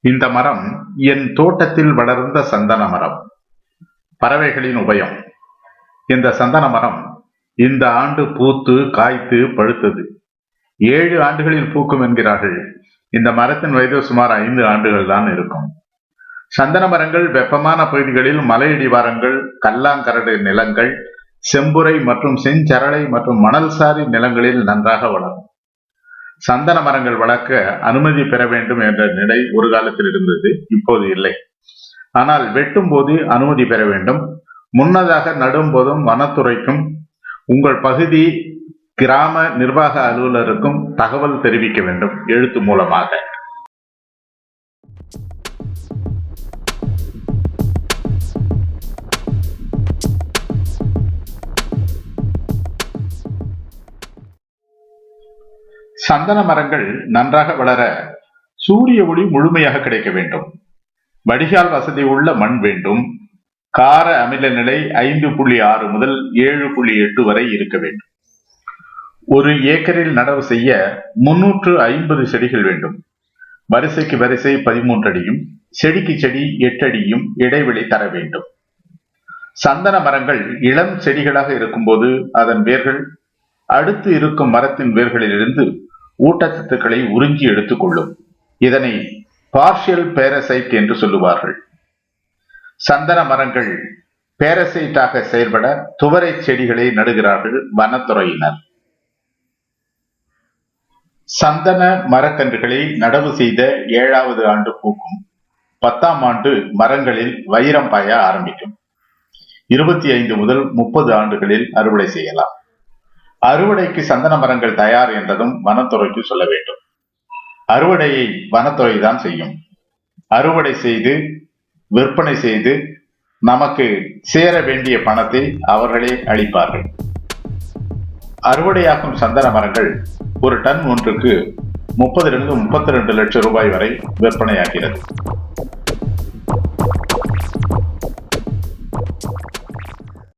இந்த மரம் என் தோட்டத்தில் வளர்ந்த சந்தன மரம். பறவைகளின் உபயம். இந்த சந்தன மரம் இந்த ஆண்டு பூத்து காய்த்து பழுத்தது. 7 ஆண்டுகளில் பூக்கும் என்கிறார்கள். இந்த மரத்தின் வயது சுமார் 5 ஆண்டுகள் தான் இருக்கும். சந்தன மரங்கள் வெப்பமான பகுதிகளில் மலையடிவாரங்கள், கல்லாங்கரடு நிலங்கள், செம்புரை மற்றும் செஞ்சரளை மற்றும் மணல்சாரி நிலங்களில் நன்றாக வளரும். சந்தன மரங்கள் வளர்க்க அனுமதி பெற வேண்டும் என்ற நிலை ஒரு காலத்தில் இருந்தது, இப்போது இல்லை. ஆனால் வெட்டும் போது அனுமதி பெற வேண்டும். முன்னதாக நடும் போதும் வனத்துறைக்கும் உங்கள் பகுதி கிராம நிர்வாக அலுவலருக்கும் தகவல் தெரிவிக்க வேண்டும், எழுத்து மூலமாக. சந்தன மரங்கள் நன்றாக வளர சூரிய ஒளி முழுமையாக கிடைக்க வேண்டும். வடிகால் வசதி உள்ள மண் வேண்டும். கார அமில நிலை 5.6 முதல் 7.8 வரை இருக்க வேண்டும். ஒரு ஏக்கரில் நடவு செய்ய 350 செடிகள் வேண்டும். வரிசைக்கு வரிசை 13 அடியும் செடிக்கு செடி 8 அடியும் இடைவெளி தர வேண்டும். சந்தன மரங்கள் இளம் செடிகளாக இருக்கும்போது அதன் வேர்கள் அடுத்து இருக்கும் மரத்தின் வேர்களிலிருந்து ஊட்டச்சத்துக்களை உறிஞ்சி எடுத்துக் கொள்ளும். இதனை பார்ஷியல் பேரசைட் என்று சொல்லுவார்கள். சந்தன மரங்கள் பேரசைட்டாக செயல்பட துவரை செடிகளை நடுகிறார்கள் வனத்துறையினர். சந்தன மரக்கன்றுகளை நடவு செய்த 7வது ஆண்டு பூக்கும். 10ஆம் ஆண்டு மரங்களில் வைரம் பாய ஆரம்பிக்கும். 25 முதல் 30 ஆண்டுகளில் அறுவடை செய்யலாம். அறுவடைக்கு சந்தன மரங்கள் தயார் என்றதும் வனத்துறைக்கு சொல்ல வேண்டும். அறுவடையை வனத்துறை தான் செய்யும். அறுவடை செய்து விற்பனை செய்து நமக்கு சேர வேண்டிய பணத்தை அவர்களே அளிப்பார்கள். அறுவடையாகும் சந்தன மரங்கள் ஒரு டன் ஒன்றுக்கு 30 to 32 லட்சம் ரூபாய் வரை விற்பனையாகிறது.